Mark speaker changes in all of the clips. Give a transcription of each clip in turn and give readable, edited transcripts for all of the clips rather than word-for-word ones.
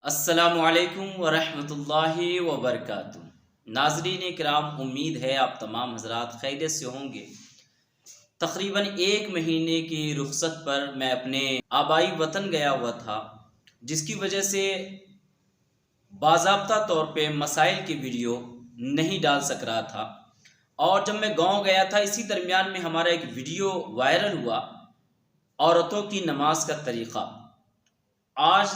Speaker 1: السلام علیکم ورحمۃ اللہ وبرکاتہ۔ ناظرین کرام، امید ہے آپ تمام حضرات خیریت سے ہوں گے۔ تقریباً ایک مہینے کی رخصت پر میں اپنے آبائی وطن گیا ہوا تھا، جس کی وجہ سے باضابطہ طور پہ مسائل کی ویڈیو نہیں ڈال سک رہا تھا۔ اور جب میں گاؤں گیا تھا، اسی درمیان میں ہمارا ایک ویڈیو وائرل ہوا، عورتوں کی نماز کا طریقہ۔ آج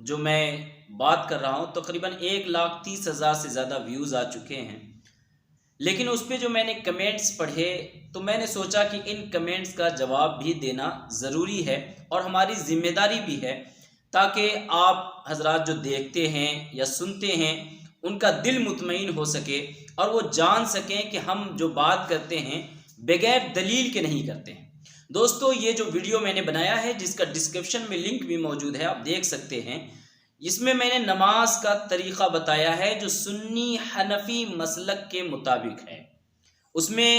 Speaker 1: جو میں بات کر رہا ہوں تقریباً 1,30,000 سے زیادہ ویوز آ چکے ہیں، لیکن اس پہ جو میں نے کمنٹس پڑھے تو میں نے سوچا کہ ان کمنٹس کا جواب بھی دینا ضروری ہے اور ہماری ذمہ داری بھی ہے، تاکہ آپ حضرات جو دیکھتے ہیں یا سنتے ہیں ان کا دل مطمئن ہو سکے اور وہ جان سکیں کہ ہم جو بات کرتے ہیں بغیر دلیل کے نہیں کرتے ہیں۔ دوستو، یہ جو ویڈیو میں نے بنایا ہے، جس کا ڈسکرپشن میں لنک بھی موجود ہے، آپ دیکھ سکتے ہیں، اس میں نے نماز کا طریقہ بتایا ہے جو سنی حنفی مسلک کے مطابق ہے۔ اس میں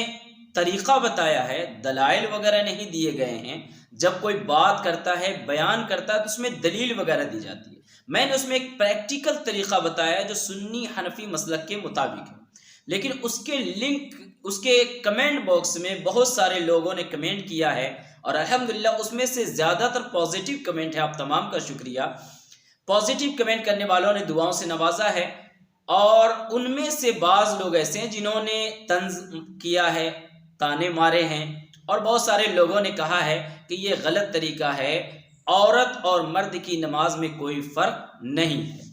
Speaker 1: طریقہ بتایا ہے، دلائل وغیرہ نہیں دیے گئے ہیں۔ جب کوئی بات کرتا ہے، بیان کرتا ہے، تو اس میں دلیل وغیرہ دی جاتی ہے۔ میں نے اس میں ایک پریکٹیکل طریقہ بتایا ہے جو سنی حنفی مسلک کے مطابق ہے، لیکن اس کے لنک، اس کے کمنٹ باکس میں بہت سارے لوگوں نے کمنٹ کیا ہے، اور الحمدللہ اس میں سے زیادہ تر پازیٹیو کمنٹ ہے۔ آپ تمام کا شکریہ۔ پازیٹیو کمنٹ کرنے والوں نے دعاؤں سے نوازا ہے، اور ان میں سے بعض لوگ ایسے ہیں جنہوں نے طنز کیا ہے، تانے مارے ہیں، اور بہت سارے لوگوں نے کہا ہے کہ یہ غلط طریقہ ہے، عورت اور مرد کی نماز میں کوئی فرق نہیں ہے۔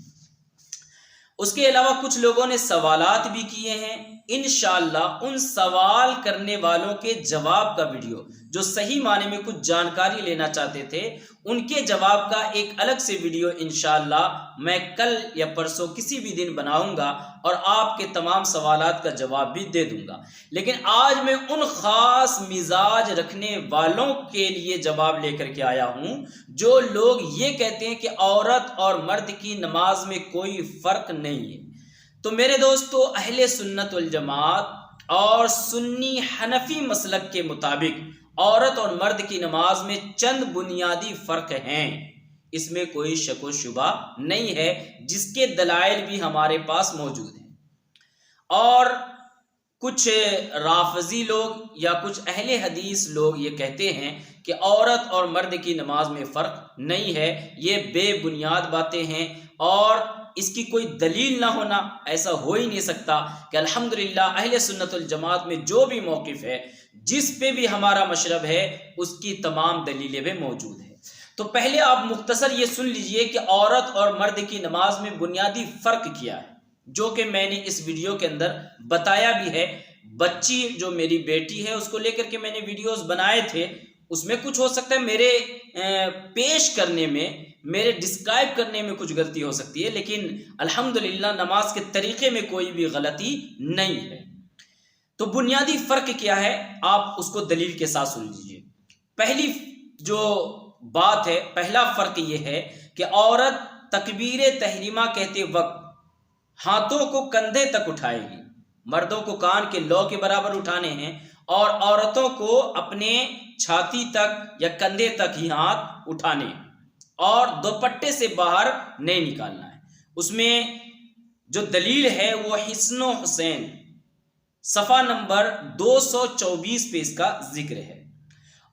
Speaker 1: اس کے علاوہ کچھ لوگوں نے سوالات بھی کیے ہیں۔ انشاءاللہ ان سوال کرنے والوں کے جواب کا ویڈیو، جو صحیح معنی میں کچھ جانکاری لینا چاہتے تھے، ان کے جواب کا ایک الگ سے ویڈیو انشاءاللہ میں کل یا پرسوں کسی بھی دن بناؤں گا، اور آپ کے تمام سوالات کا جواب بھی دے دوں گا۔ لیکن آج میں ان خاص مزاج رکھنے والوں کے لیے جواب لے کر کے آیا ہوں جو لوگ یہ کہتے ہیں کہ عورت اور مرد کی نماز میں کوئی فرق نہیں ہے۔ تو میرے دوستو، اہل سنت والجماعت اور سنی حنفی مسلک کے مطابق عورت اور مرد کی نماز میں چند بنیادی فرق ہیں، اس میں کوئی شک و شبہ نہیں ہے، جس کے دلائل بھی ہمارے پاس موجود ہیں۔ اور کچھ رافضی لوگ یا کچھ اہل حدیث لوگ یہ کہتے ہیں کہ عورت اور مرد کی نماز میں فرق نہیں ہے، یہ بے بنیاد باتیں ہیں، اور اس کی کوئی دلیل نہ ہونا ایسا ہو ہی نہیں سکتا کہ الحمدللہ اہل سنت والجماعت میں جو بھی موقف ہے، جس پہ بھی ہمارا مشرب ہے، اس کی تمام دلیلیں بھی موجود ہیں۔ تو پہلے آپ مختصر یہ سن لیجئے کہ عورت اور مرد کی نماز میں بنیادی فرق کیا ہے، جو کہ میں نے اس ویڈیو کے اندر بتایا بھی ہے۔ بچی جو میری بیٹی ہے، اس کو لے کر کے میں نے ویڈیوز بنائے تھے، اس میں کچھ ہو سکتا ہے میرے پیش کرنے میں، میرے ڈسکرائب کرنے میں کچھ غلطی ہو سکتی ہے، لیکن الحمدللہ نماز کے طریقے میں کوئی بھی غلطی نہیں ہے۔ تو بنیادی فرق کیا ہے، آپ اس کو دلیل کے ساتھ سن لیجئے۔ پہلی جو بات ہے، پہلا فرق یہ ہے کہ عورت تکبیر تحریمہ کہتے وقت ہاتھوں کو کندھے تک اٹھائے گی، مردوں کو کان کے لو کے برابر اٹھانے ہیں، اور عورتوں کو اپنے چھاتی تک یا کندھے تک ہی ہاتھ اٹھانے ہیں، اور دوپٹے سے باہر نہیں نکالنا ہے۔ اس میں جو دلیل ہے وہ حسن و حسین صفحہ نمبر 224 پہ اس کا ذکر ہے۔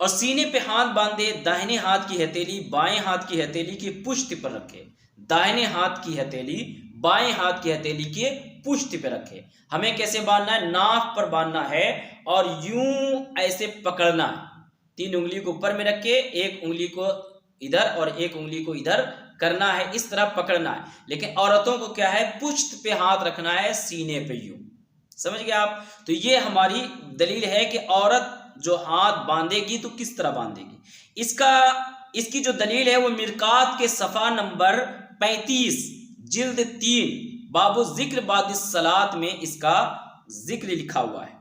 Speaker 1: اور سینے پہ ہاتھ باندھے، داہنے ہاتھ کی ہتھیلی بائیں ہاتھ کی ہتھیلی کی پشت پر رکھے، داہنے ہاتھ کی ہتھیلی بائیں ہاتھ کی ہتھیلی کے پشت پہ رکھے۔ ہمیں کیسے باندھنا ہے؟ ناف پر باندھنا ہے، اور یوں ایسے پکڑنا ہے، 3 انگلی کو اوپر میں رکھ کے ایک انگلی کو ادھر اور ایک انگلی کو ادھر کرنا ہے، اس طرح پکڑنا ہے۔ لیکن عورتوں کو کیا ہے؟ پشت پہ ہاتھ رکھنا ہے، سینے پہ یوں۔ سمجھ گئے آپ؟ تو یہ ہماری دلیل ہے کہ عورت جو ہاتھ باندھے گی تو کس طرح باندھے گی۔ اس کی جو دلیل ہے وہ مرقات کے صفحہ نمبر 35 جلد 3 باب الذکر بعد الصلاۃ میں اس کا ذکر لکھا ہوا ہے۔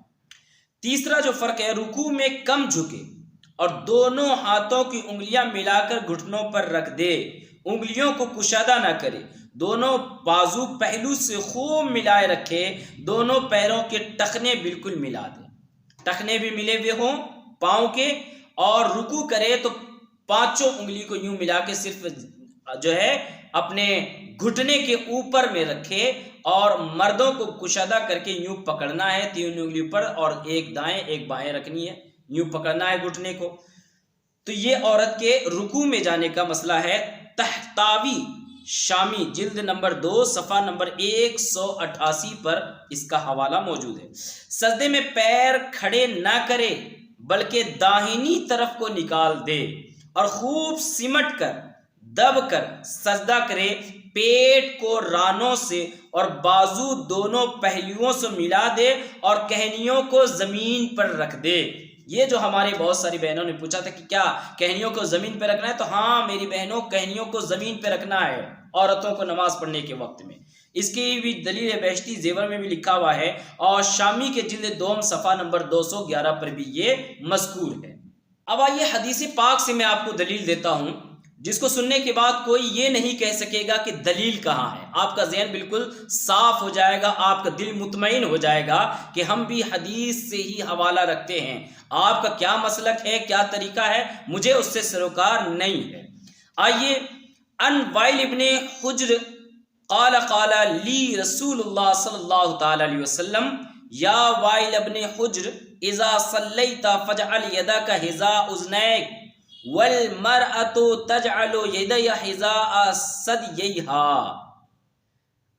Speaker 1: تیسرا جو فرق ہے، رکوع میں کم جھکے اور دونوں ہاتھوں کی انگلیاں ملا کر گھٹنوں پر رکھ دے، انگلیوں کو کشادہ نہ کرے، دونوں بازو پہلو سے خوب ملائے رکھے، دونوں پیروں کے ٹخنے بالکل ملا دے، ٹخنے بھی ملے ہوئے ہوں پاؤں کے، اور رکوع کرے تو 5 انگلی کو یوں ملا کے صرف جو ہے اپنے گھٹنے کے اوپر میں رکھے اور مردوں کو کشادہ کر کے یوں پکڑنا ہے 3 انگلی پر، اور ایک دائیں ایک بائیں رکھنی ہے، یوں پکڑنا ہے گھٹنے کو۔ تو یہ عورت کے رکوع میں جانے کا مسئلہ ہے۔ تحتاوی شامی جلد نمبر 2 صفحہ نمبر 188 پر اس کا حوالہ موجود ہے۔ سجدے میں پیر کھڑے نہ کرے بلکہ داہنی طرف کو نکال دے اور خوب سمٹ کر دب کر سجدہ کرے، پیٹ کو رانوں سے اور بازو دونوں پہلوؤں سے ملا دے اور کہنیوں کو زمین پر رکھ دے۔ یہ جو ہماری بہت ساری بہنوں نے پوچھا تھا کہ کیا کہنیوں کو زمین پہ رکھنا ہے، تو ہاں میری بہنوں، کہنیوں کو زمین پہ رکھنا ہے عورتوں کو نماز پڑھنے کے وقت میں۔ اس کی بھی دلیل بہشتی زیور میں بھی لکھا ہوا ہے، اور شامی کے جلد 2 صفحہ نمبر 211 پر بھی یہ مذکور ہے۔ اب آئیے حدیث پاک سے میں آپ کو دلیل دیتا ہوں، جس کو سننے کے بعد کوئی یہ نہیں کہہ سکے گا کہ دلیل کہاں ہے۔ آپ کا ذہن بالکل صاف ہو جائے گا، آپ کا دل مطمئن ہو جائے گا کہ ہم بھی حدیث سے ہی حوالہ رکھتے ہیں۔ آپ کا کیا مسلک ہے، کیا طریقہ ہے، مجھے اس سے سروکار نہیں ہے۔ آئیے، ان وائل ابن حجر قال قال لی رسول اللہ صلی اللہ تعالی علیہ وسلم، یا وائل ابن حجر اذا صلیت فاجعل یدک حذاء اذنیک والمرأة تجعل یدیها حذاء ثدییها۔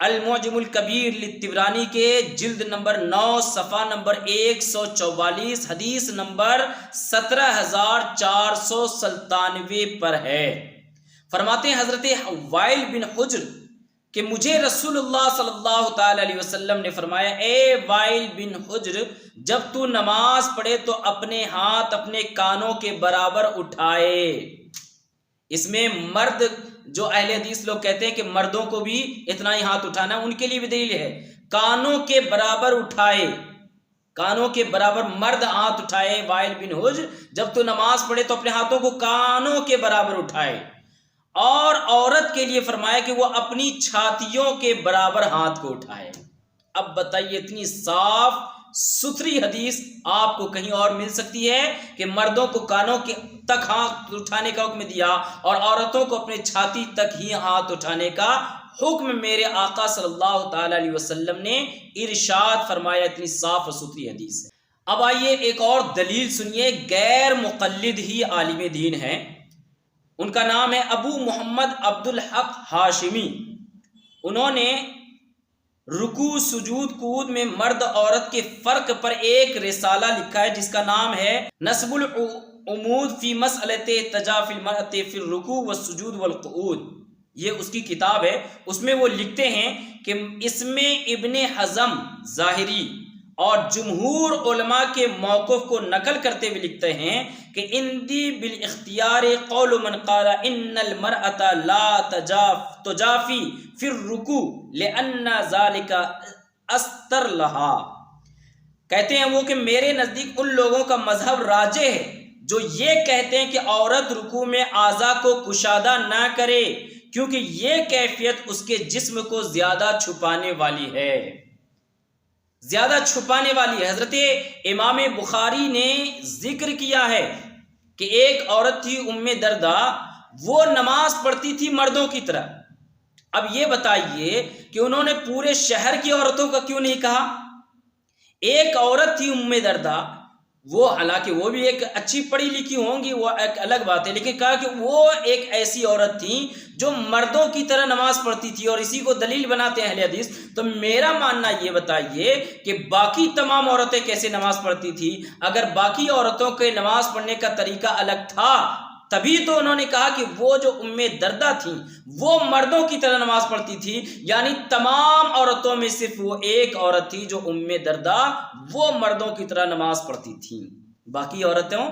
Speaker 1: المعجم الکبیر للطبرانی کے جلد نمبر 9 صفحہ نمبر 144 حدیث نمبر 17497 پر ہے۔ فرماتے ہیں حضرت وائل بن حجر کہ مجھے رسول اللہ صلی اللہ تعالی علیہ وسلم نے فرمایا، اے وائل بن حجر، جب تو نماز پڑھے تو اپنے ہاتھ اپنے کانوں کے برابر اٹھائے۔ اس میں مرد، جو اہل حدیث لوگ کہتے ہیں کہ مردوں کو بھی اتنا ہی ہاتھ اٹھانا، ان کے لیے بھی دلیل ہے، کانوں کے برابر اٹھائے، کانوں کے برابر مرد ہاتھ اٹھائے۔ وائل بن حجر، جب تو نماز پڑھے تو اپنے ہاتھوں کو کانوں کے برابر اٹھائے، اور عورت کے لیے فرمایا کہ وہ اپنی چھاتیوں کے برابر ہاتھ کو اٹھائے۔ اب بتائیے، اتنی صاف ستھری حدیث آپ کو کہیں اور مل سکتی ہے کہ مردوں کو کانوں کے تک ہاتھ اٹھانے کا حکم دیا اور عورتوں کو اپنے چھاتی تک ہی ہاتھ اٹھانے کا حکم میرے آقا صلی اللہ تعالی علیہ وسلم نے ارشاد فرمایا؟ اتنی صاف اور ستھری حدیث ہے۔ اب آئیے ایک اور دلیل سنیے، غیر مقلد ہی عالم دین ہیں، ان کا نام ہے ابو محمد عبدالحق ہاشمی۔ انہوں نے رکوع سجود قعود میں مرد عورت کے فرق پر ایک رسالہ لکھا ہے جس کا نام ہے نصب العمود فی مسئلۃ تجافی المرأۃ فی الرکوع والسجود والقعود۔ یہ اس کی کتاب ہے۔ اس میں وہ لکھتے ہیں کہ اس میں ابن حزم ظاہری اور جمہور علماء کے موقف کو نقل کرتے ہوئے لکھتے ہیں کہ اندی بالاختیار قول من قال ان المرأة لا تجافی فی الرکوع لأن ذلك استر لها۔ کہتے ہیں وہ کہ میرے نزدیک ان لوگوں کا مذہب راجح ہے جو یہ کہتے ہیں کہ عورت رکوع میں اعضاء کو کشادہ نہ کرے، کیونکہ یہ کیفیت اس کے جسم کو زیادہ چھپانے والی ہے، زیادہ چھپانے والی ہے۔ حضرت امام بخاری نے ذکر کیا ہے کہ ایک عورت تھی ام دردہ، وہ نماز پڑھتی تھی مردوں کی طرح۔ اب یہ بتائیے کہ انہوں نے پورے شہر کی عورتوں کا کیوں نہیں کہا؟ ایک عورت تھی ام دردہ، وہ حالانکہ وہ بھی ایک اچھی پڑھی لکھی ہوں گی، وہ ایک الگ بات ہے، لیکن کہا کہ وہ ایک ایسی عورت تھی جو مردوں کی طرح نماز پڑھتی تھی، اور اسی کو دلیل بناتے ہیں اہل حدیث۔ تو میرا ماننا یہ بتائیے کہ باقی تمام عورتیں کیسے نماز پڑھتی تھی؟ اگر باقی عورتوں کے نماز پڑھنے کا طریقہ الگ تھا تبھی تو انہوں نے کہا کہ وہ جو ام دردہ تھیں وہ مردوں کی طرح نماز پڑھتی تھی، یعنی تمام عورتوں میں صرف وہ ایک عورت تھی جو ام دردہ، وہ مردوں کی طرح نماز پڑھتی تھی۔ باقی عورتوں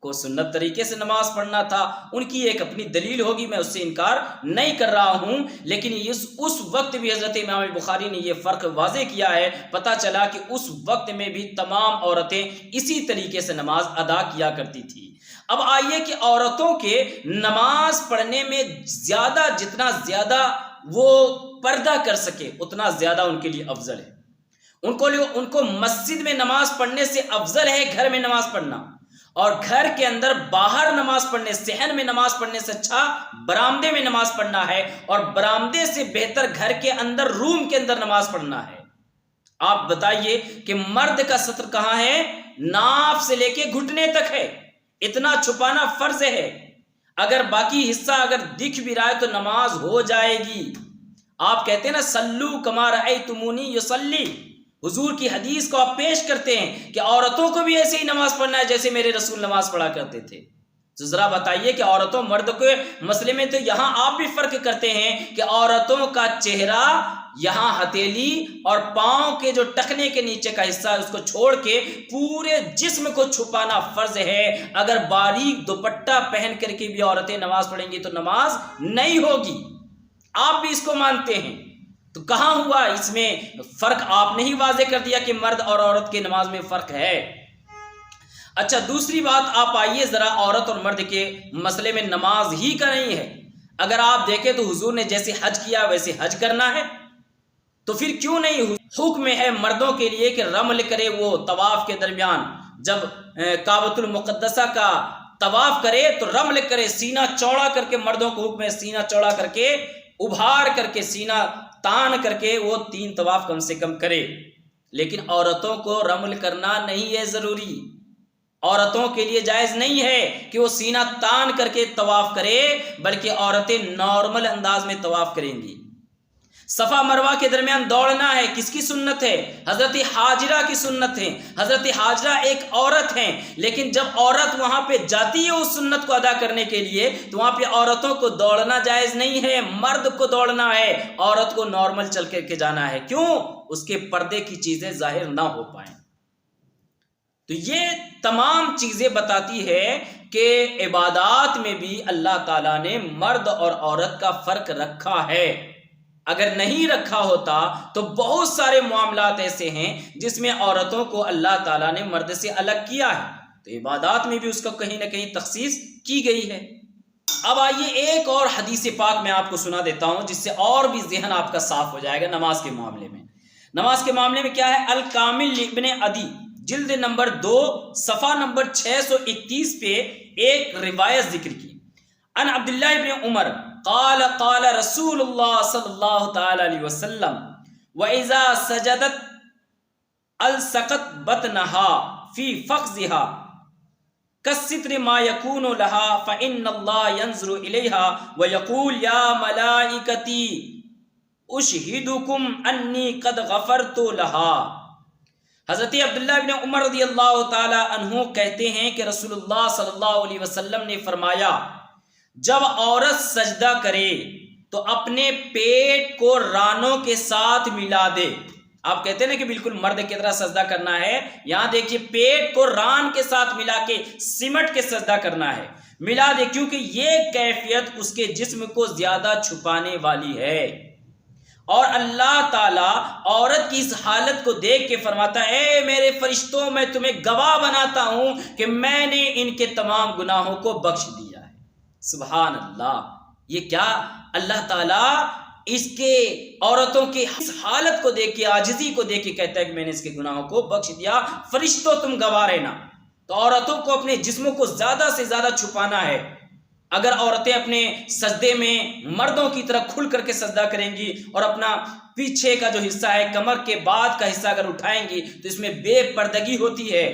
Speaker 1: کو سنت طریقے سے نماز پڑھنا تھا، ان کی ایک اپنی دلیل ہوگی، میں اس سے انکار نہیں کر رہا ہوں، لیکن اس وقت بھی حضرت امام بخاری نے یہ فرق واضح کیا ہے۔ پتہ چلا کہ اس وقت میں بھی تمام عورتیں اسی طریقے سے نماز ادا کیا کرتی تھی۔ اب آئیے کہ عورتوں کے نماز پڑھنے میں جتنا زیادہ وہ پردہ کر سکے اتنا زیادہ ان کے لیے افضل ہے۔ ان کو مسجد میں نماز پڑھنے سے افضل ہے گھر میں نماز پڑھنا، اور گھر کے اندر باہر نماز پڑھنے، صحن میں نماز پڑھنے سے اچھا برآمدے میں نماز پڑھنا ہے، اور برآمدے سے بہتر گھر کے اندر روم کے اندر نماز پڑھنا ہے۔ آپ بتائیے کہ مرد کا ستر کہاں ہے؟ ناف سے لے کے گھٹنے تک ہے، اتنا چھپانا فرض ہے۔ اگر باقی حصہ اگر دکھ بھی رہا ہے تو نماز ہو جائے گی۔ آپ کہتے ہیں نا سلو کما رأیتمونی یصلی، حضور کی حدیث کو آپ پیش کرتے ہیں کہ عورتوں کو بھی ایسے ہی نماز پڑھنا ہے جیسے میرے رسول نماز پڑھا کرتے تھے۔ تو ذرا بتائیے کہ عورتوں مرد کے مسئلے میں تو یہاں آپ بھی فرق کرتے ہیں کہ عورتوں کا چہرہ یہاں ہتھیلی اور پاؤں کے جو ٹخنے کے نیچے کا حصہ ہے اس کو چھوڑ کے پورے جسم کو چھپانا فرض ہے۔ اگر باریک دوپٹہ پہن کر کے بھی عورتیں نماز پڑھیں گی تو نماز نہیں ہوگی۔ آپ بھی اس کو مانتے ہیں، تو کہاں ہوا اس میں فرق؟ آپ نے ہی واضح کر دیا کہ مرد اور عورت کی نماز میں فرق ہے۔ اچھا دوسری بات، آپ آئیے ذرا عورت اور مرد کے مسئلے میں نماز ہی کا نہیں ہے۔ اگر آپ دیکھیں تو حضور نے جیسے حج کیا ویسے حج کرنا ہے، تو پھر کیوں نہیں حکم ہے مردوں کے لیے کہ رمل کرے، وہ طواف کے درمیان جب کعبۃ المقدسہ کا طواف کرے تو رمل کرے، سینہ چوڑا کر کے، مردوں کو حکم ہے سینہ چوڑا کر کے، ابھار کر کے، سینہ تان کر کے وہ 3 طواف کم سے کم کرے۔ لیکن عورتوں کو رمل کرنا نہیں ہے ضروری، عورتوں کے لیے جائز نہیں ہے کہ وہ سینہ تان کر کے طواف کرے، بلکہ عورتیں نارمل انداز میں طواف کریں گی۔ صفا مروہ کے درمیان دوڑنا ہے، کس کی سنت ہے؟ حضرت حاجرہ کی سنت ہے۔ حضرت حاجرہ ایک عورت ہیں، لیکن جب عورت وہاں پہ جاتی ہے اس سنت کو ادا کرنے کے لیے تو وہاں پہ عورتوں کو دوڑنا جائز نہیں ہے، مرد کو دوڑنا ہے، عورت کو نارمل چل کر کے جانا ہے۔ کیوں؟ اس کے پردے کی چیزیں ظاہر نہ ہو پائیں۔ تو یہ تمام چیزیں بتاتی ہے کہ عبادات میں بھی اللہ تعالیٰ نے مرد اور عورت کا فرق رکھا ہے۔ اگر نہیں رکھا ہوتا تو بہت سارے معاملات ایسے ہیں جس میں عورتوں کو اللہ تعالیٰ نے مرد سے الگ کیا ہے، تو عبادات میں بھی اس کو کہیں نہ کہیں تخصیص کی گئی ہے۔ اب آئیے ایک اور حدیث پاک میں آپ کو سنا دیتا ہوں جس سے اور بھی ذہن آپ کا صاف ہو جائے گا نماز کے معاملے میں۔ نماز کے معاملے میں کیا ہے؟ الکامل ابن عدی جلد نمبر 2 صفحہ نمبر 631 پہ ایک روایت ذکر کی۔ ان عبداللہ ابن عمر قال قال رسول اللہ صلی اللہ تعالی علیہ وسلم وَإِذَا سَجَدَتْ أَلْسَقَتْ بَطْنَهَا فِي فَخْذِهَا كَالسِّتْرِ مَا يَكُونُ لَهَا فَإِنَّ اللَّهَ يَنْظُرُ إِلَيْهَا وَيَقُولُ يَا مَلَائِكَتِي أُشْهِدُكُمْ أَنِّي قَدْ غَفَرْتُ لَهَا۔ حضرت عبداللہ بن عمر رضی اللہ تعالی عنہ کہتے ہیں کہ رسول اللہ صلی اللہ علیہ وسلم نے فرمایا، جب عورت سجدہ کرے تو اپنے پیٹ کو رانوں کے ساتھ ملا دے۔ آپ کہتے ہیں نا کہ بالکل مرد کی طرح سجدہ کرنا ہے، یہاں دیکھیے پیٹ کو ران کے ساتھ ملا کے سمٹ کے سجدہ کرنا ہے، ملا دے، کیونکہ یہ کیفیت اس کے جسم کو زیادہ چھپانے والی ہے۔ اور اللہ تعالیٰ عورت کی اس حالت کو دیکھ کے فرماتا ہے، اے میرے فرشتوں میں تمہیں گواہ بناتا ہوں کہ میں نے ان کے تمام گناہوں کو بخش دیا ہے۔ سبحان اللہ! یہ کیا اللہ تعالیٰ اس کے عورتوں کی اس حالت کو دیکھ کے، عاجزی کو دیکھ کے کہتا ہے کہ میں نے اس کے گناہوں کو بخش دیا، فرشتوں تم گواہ رہنا۔ تو عورتوں کو اپنے جسموں کو زیادہ سے زیادہ چھپانا ہے۔ اگر عورتیں اپنے سجدے میں مردوں کی طرح کھل کر کے سجدہ کریں گی اور اپنا پیچھے کا جو حصہ ہے کمر کے بعد کا حصہ اگر اٹھائیں گی تو اس میں بے پردگی ہوتی ہے،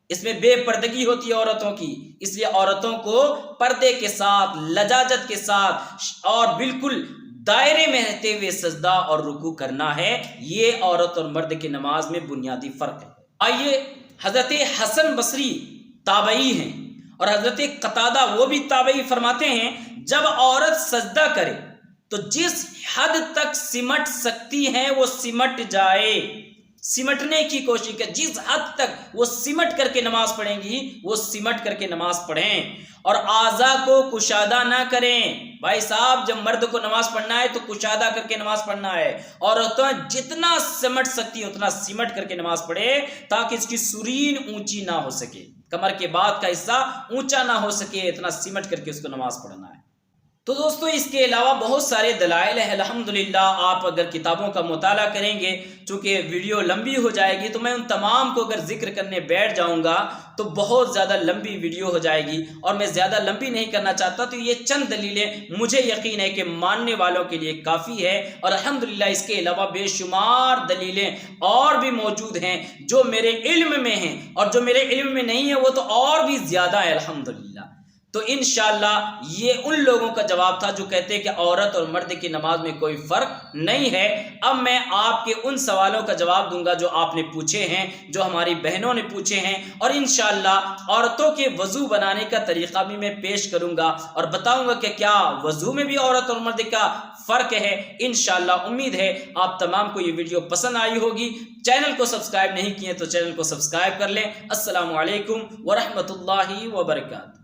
Speaker 1: اس میں بے پردگی ہوتی ہے عورتوں کی۔ اس لیے عورتوں کو پردے کے ساتھ، لجاجت کے ساتھ اور بالکل دائرے میں رہتے ہوئے سجدہ اور رکوع کرنا ہے۔ یہ عورت اور مرد کی نماز میں بنیادی فرق ہے۔ آئیے حضرت حسن بصری تابعی ہیں اور حضرت قتادہ وہ بھی تابعی فرماتے ہیں، جب عورت سجدہ کرے تو جس حد تک سمٹ سکتی ہیں وہ سمٹ جائے، سمٹنے کی کوشش کریں، جس حد تک وہ سمٹ کر کے نماز پڑھیں گی وہ سمٹ کر کے نماز پڑھیں، اور اعضاء کو کشادہ نہ کریں۔ بھائی صاحب، جب مرد کو نماز پڑھنا ہے تو کشادہ کر کے نماز پڑھنا ہے، عورتیں جتنا سمٹ سکتی اتنا سمٹ کر کے نماز پڑھے تاکہ اس کی سرین اونچی نہ ہو سکے، کمر کے بعد کا حصہ اونچا نہ ہو سکے، اتنا سمٹ کر کے اس کو نماز پڑھنا ہے۔ تو دوستو اس کے علاوہ بہت سارے دلائل ہیں الحمدللہ. آپ اگر کتابوں کا مطالعہ کریں گے، چونکہ ویڈیو لمبی ہو جائے گی تو میں ان تمام کو اگر ذکر کرنے بیٹھ جاؤں گا تو بہت زیادہ لمبی ویڈیو ہو جائے گی، اور میں زیادہ لمبی نہیں کرنا چاہتا. تو یہ چند دلیلیں مجھے یقین ہے کہ ماننے والوں کے لیے کافی ہے، اور الحمدللہ اس کے علاوہ بے شمار دلیلیں اور بھی موجود ہیں جو میرے علم میں ہیں، اور جو میرے علم میں نہیں ہیں وہ تو اور بھی زیادہ ہے الحمدللہ. تو انشاءاللہ یہ ان لوگوں کا جواب تھا جو کہتے ہیں کہ عورت اور مرد کی نماز میں کوئی فرق نہیں ہے. اب میں آپ کے ان سوالوں کا جواب دوں گا جو آپ نے پوچھے ہیں، جو ہماری بہنوں نے پوچھے ہیں، اور انشاءاللہ عورتوں کے وضو بنانے کا طریقہ بھی میں پیش کروں گا اور بتاؤں گا کہ کیا وضو میں بھی عورت اور مرد کا فرق ہے. انشاءاللہ امید ہے آپ تمام کو یہ ویڈیو پسند آئی ہوگی. چینل کو سبسکرائب نہیں کیے تو چینل کو سبسکرائب کر لیں. السلام علیکم ورحمۃ اللہ وبرکاتہ.